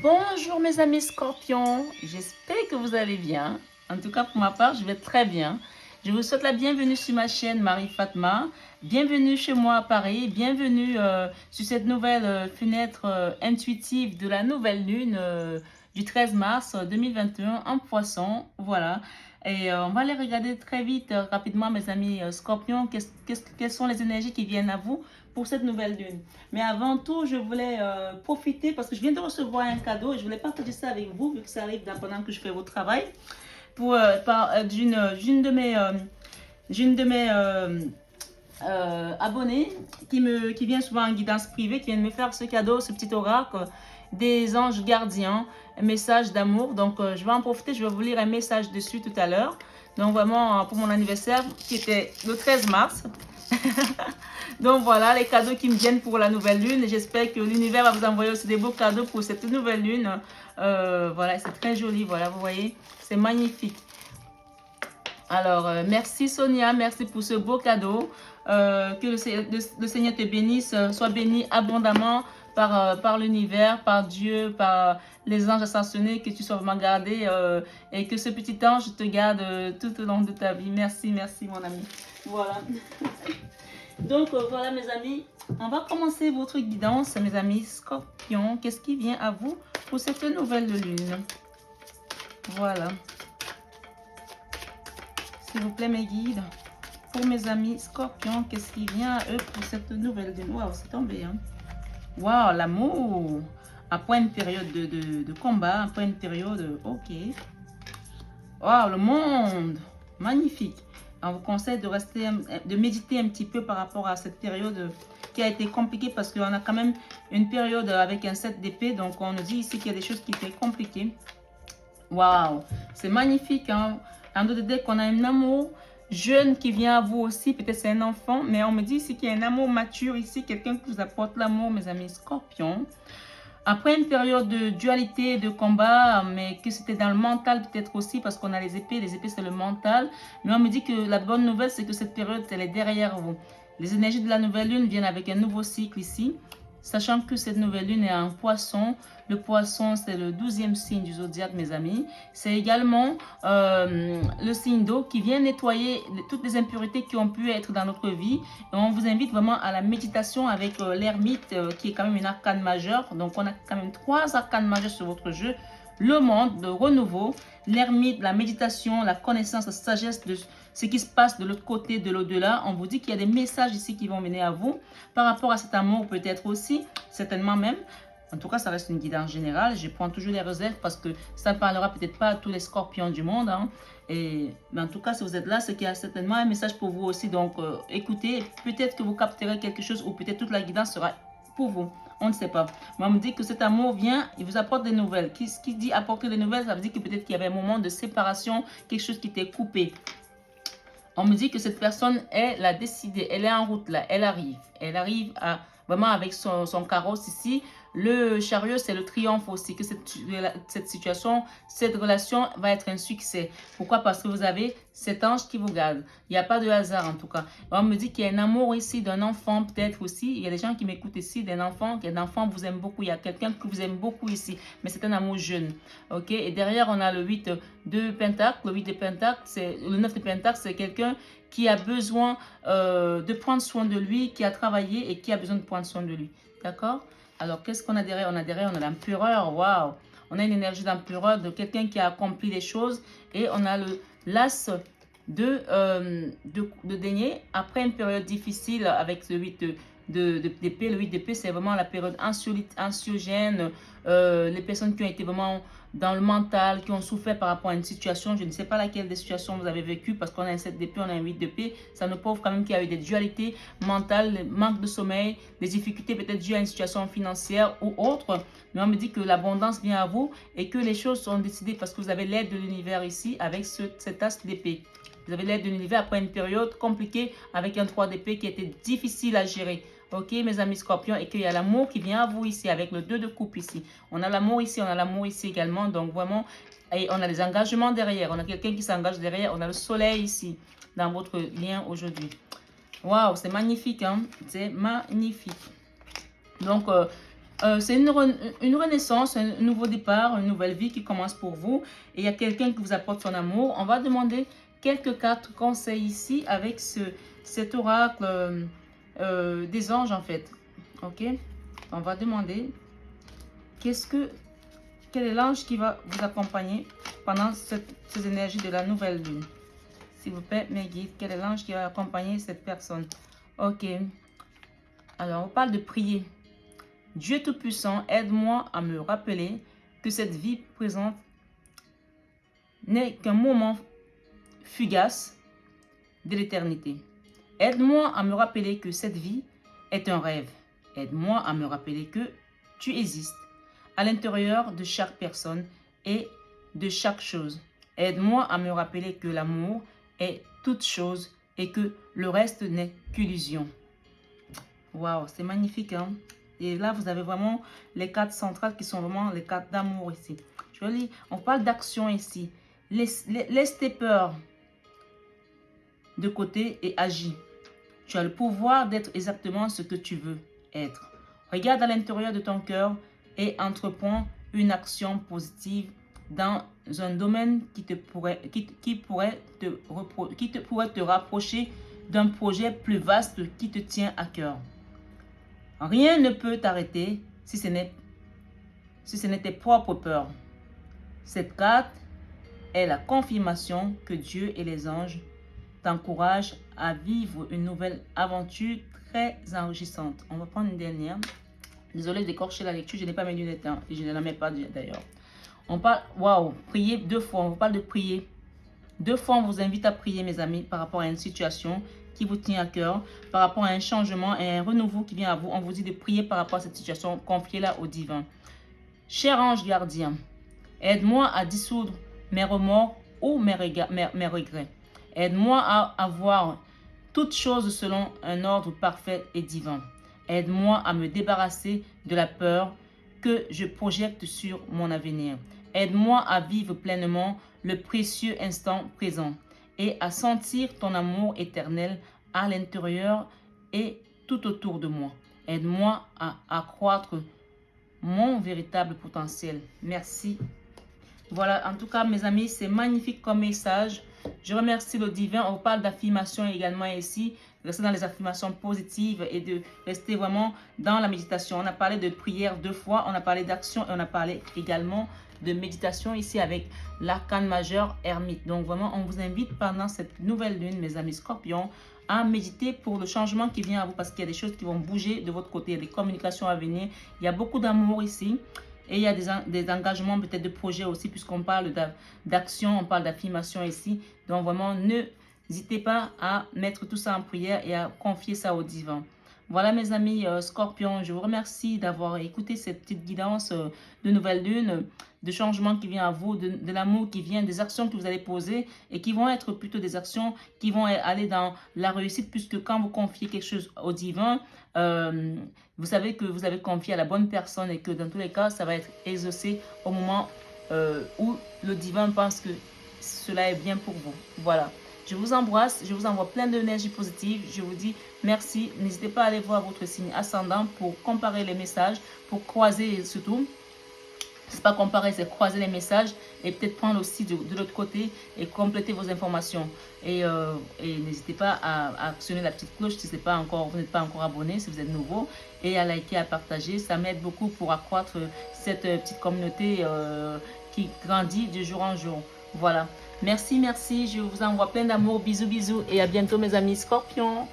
Bonjour mes amis scorpions, j'espère que vous allez bien. En tout cas pour ma part, je vais très bien. Je vous souhaite la bienvenue sur ma chaîne Marie Fatma. Bienvenue chez moi à Paris. Bienvenue sur cette nouvelle fenêtre intuitive de la nouvelle lune du 13 mars 2021 en poisson. Voilà. Et on va les regarder très vite, rapidement mes amis scorpions. Quelles sont les énergies qui viennent à vous pour cette nouvelle lune. Mais avant tout, je voulais profiter parce que je viens de recevoir un cadeau et je voulais partager ça avec vous vu que ça arrive pendant que je fais votre travail pour d'une de mes abonnés qui vient souvent en guidance privée, qui vient de me faire ce cadeau, ce petit oracle des anges gardiens, un message d'amour. Donc je vais en profiter, je vais vous lire un message dessus tout à l'heure. Donc vraiment pour mon anniversaire qui était le 13 mars. Donc voilà les cadeaux qui me viennent pour la nouvelle lune. J'espère que l'univers va vous envoyer aussi des beaux cadeaux pour cette nouvelle lune. Voilà, c'est très joli. Voilà, vous voyez, c'est magnifique. Alors, merci Sonia, merci pour ce beau cadeau. Que le Seigneur te bénisse, soit béni abondamment par l'univers, par Dieu, par les anges ascensionnés, que tu sois vraiment gardé et que ce petit ange te garde tout au long de ta vie. Merci, merci mon ami. Voilà. Donc voilà mes amis, on va commencer votre guidance mes amis scorpions. Qu'est-ce qui vient à vous pour cette nouvelle lune? Voilà. S'il vous plaît mes guides, pour mes amis scorpions, qu'est-ce qui vient à eux pour cette nouvelle lune? Waouh, c'est tombé hein. Waouh, l'amour. Après une période de combat, après une période, ok. Waouh, le monde, magnifique. On vous conseille de rester, de méditer un petit peu par rapport à cette période qui a été compliquée parce qu'on a quand même une période avec un 7 d'épée. Donc, on nous dit ici qu'il y a des choses qui étaient compliquées. Waouh, c'est magnifique. Hein? En d'autres dès qu'on a un amour jeune qui vient à vous aussi, peut-être c'est un enfant, mais on me dit ici qu'il y a un amour mature ici, quelqu'un qui vous apporte l'amour, mes amis scorpions. Après une période de dualité, de combat, mais que c'était dans le mental peut-être aussi, parce qu'on a les épées c'est le mental. Mais on me dit que la bonne nouvelle, c'est que cette période, elle est derrière vous. Les énergies de la nouvelle lune viennent avec un nouveau cycle ici, sachant que cette nouvelle lune est en poisson. Le poisson, c'est le 12e signe du zodiaque, mes amis. C'est également le signe d'eau qui vient nettoyer toutes les impuretés qui ont pu être dans notre vie. Et on vous invite vraiment à la méditation avec l'ermite, qui est quand même une arcane majeure. Donc, on a quand même 3 arcanes majeures sur votre jeu. Le monde, le renouveau, l'ermite, la méditation, la connaissance, la sagesse de ce qui se passe de l'autre côté, de l'au-delà. On vous dit qu'il y a des messages ici qui vont venir à vous par rapport à cet amour peut-être aussi, certainement même. En tout cas, ça reste une guidance générale. Je prends toujours les réserves parce que ça ne parlera peut-être pas à tous les scorpions du monde. Hein. Mais en tout cas, si vous êtes là, c'est qu'il y a certainement un message pour vous aussi. Donc, écoutez, peut-être que vous capterez quelque chose ou peut-être toute la guidance sera pour vous. On ne sait pas. Mais on me dit que cet amour vient, il vous apporte des nouvelles. Qui dit apporter des nouvelles, ça veut dire que peut-être qu'il y avait un moment de séparation, quelque chose qui était coupé. On me dit que cette personne, elle a décidé, elle est en route là, elle arrive. Elle arrive à, vraiment avec son carrosse ici. Le chariot, c'est le triomphe aussi, que cette situation, cette relation va être un succès. Pourquoi? Parce que vous avez cet ange qui vous garde. Il n'y a pas de hasard en tout cas. On me dit qu'il y a un amour ici d'un enfant peut-être aussi. Il y a des gens qui m'écoutent ici, d'un enfant, qu'un enfant vous aime beaucoup. Il y a quelqu'un qui vous aime beaucoup ici, mais c'est un amour jeune. Ok? Et derrière, on a le 8 de Pentacle. Le 8 de Pentacle, c'est le 9 de Pentacle, c'est quelqu'un qui a besoin de prendre soin de lui, qui a travaillé et qui a besoin de prendre soin de lui. D'accord? Alors, qu'est-ce qu'on a derrière? On a derrière, on a l'empereur. Waouh! On a une énergie d'empereur, de quelqu'un qui a accompli les choses. Et on a l'as de denier. Après une période difficile avec le 8 d'épée. Le 8 d'épée, c'est vraiment la période anxiogène. Les personnes qui ont été vraiment dans le mental, qui ont souffert par rapport à une situation. Je ne sais pas laquelle des situations vous avez vécu parce qu'on a un 7 d'épée, on a un 8 d'épée. Ça nous prouve quand même qu'il y a eu des dualités mentales, manque de sommeil, des difficultés peut-être dues à une situation financière ou autre. Mais on me dit que l'abondance vient à vous et que les choses sont décidées parce que vous avez l'aide de l'univers ici avec cet as d'épée. Vous avez l'aide de l'univers après une période compliquée avec un 3 d'épée qui était difficile à gérer. Ok, mes amis scorpions, et qu'il y a l'amour qui vient à vous ici avec le 2 de coupe ici. On a l'amour ici, on a l'amour ici également. Donc vraiment, et on a des engagements derrière. On a quelqu'un qui s'engage derrière. On a le soleil ici dans votre lien aujourd'hui. Waouh, c'est magnifique, hein? C'est magnifique. Donc, C'est une renaissance, un nouveau départ, une nouvelle vie qui commence pour vous. Et il y a quelqu'un qui vous apporte son amour. On va demander quelques cartes conseils ici avec cet oracle des anges en fait. Ok? On va demander quel est l'ange qui va vous accompagner pendant ces énergies de la nouvelle lune. S'il vous plaît, mes guides, quel est l'ange qui va accompagner cette personne? Ok. Alors, on parle de prier. Dieu Tout-Puissant, aide-moi à me rappeler que cette vie présente n'est qu'un moment fugace de l'éternité. Aide-moi à me rappeler que cette vie est un rêve. Aide-moi à me rappeler que tu existes à l'intérieur de chaque personne et de chaque chose. Aide-moi à me rappeler que l'amour est toute chose et que le reste n'est qu'illusion. Waouh, c'est magnifique, hein? Et là, vous avez vraiment les cartes centrales qui sont vraiment les cartes d'amour ici. Joli. On parle d'action ici. Laisse tes peurs de côté et agis. Tu as le pouvoir d'être exactement ce que tu veux être. Regarde à l'intérieur de ton cœur et entreprends une action positive dans un domaine qui pourrait te rapprocher d'un projet plus vaste qui te tient à cœur. Rien ne peut t'arrêter si ce n'est tes propres peurs. Cette carte est la confirmation que Dieu et les anges t'encouragent à vivre une nouvelle aventure très enrichissante. On va prendre une dernière. Désolée d'écorcher la lecture, je n'ai pas mes lunettes hein, et je ne la mets pas d'ailleurs. On parle, waouh, prier 2 fois, on vous parle de prier. 2 fois, on vous invite à prier, mes amis, par rapport à une situation qui vous tient à cœur, par rapport à un changement et un renouveau qui vient à vous. On vous dit de prier par rapport à cette situation, confiez-la au divin. Cher ange gardien, aide-moi à dissoudre mes remords ou mes regrets. Aide-moi à avoir toutes choses selon un ordre parfait et divin. Aide-moi à me débarrasser de la peur que je projette sur mon avenir. Aide-moi à vivre pleinement le précieux instant présent et à sentir ton amour éternel à l'intérieur et tout autour de moi. Aide-moi à accroître mon véritable potentiel. Merci. Voilà, en tout cas, mes amis, c'est magnifique comme message. Je remercie le divin. On parle d'affirmation également ici. Rester dans les affirmations positives et de rester vraiment dans la méditation. On a parlé de prière 2 fois. On a parlé d'action et on a parlé également de méditation ici avec l'arcane majeur ermite. Donc vraiment, on vous invite pendant cette nouvelle lune, mes amis scorpions, à méditer pour le changement qui vient à vous parce qu'il y a des choses qui vont bouger de votre côté. Il y a des communications à venir. Il y a beaucoup d'amour ici. Et il y a des engagements, peut-être de projets aussi, puisqu'on parle d'action, on parle d'affirmation ici. Donc vraiment, n'hésitez pas à mettre tout ça en prière et à confier ça au divin. Voilà mes amis scorpions, je vous remercie d'avoir écouté cette petite guidance de nouvelle lune, de changement qui vient à vous, de l'amour qui vient, des actions que vous allez poser et qui vont être plutôt des actions qui vont aller dans la réussite puisque quand vous confiez quelque chose au divin, vous savez que vous avez confié à la bonne personne et que dans tous les cas, ça va être exaucé au moment où le divin pense que cela est bien pour vous. Voilà. Je vous embrasse, je vous envoie plein d'énergie positive. Je vous dis merci. N'hésitez pas à aller voir votre signe ascendant pour comparer les messages, pour croiser surtout. C'est pas comparer, c'est croiser les messages et peut-être prendre aussi de l'autre côté et compléter vos informations. Et n'hésitez pas à actionner la petite cloche si vous n'êtes pas encore abonné, si vous êtes nouveau, et à liker, à partager. Ça m'aide beaucoup pour accroître cette petite communauté qui grandit de jour en jour. Voilà. Merci, merci. Je vous envoie plein d'amour. Bisous, bisous. Et à bientôt, mes amis scorpions.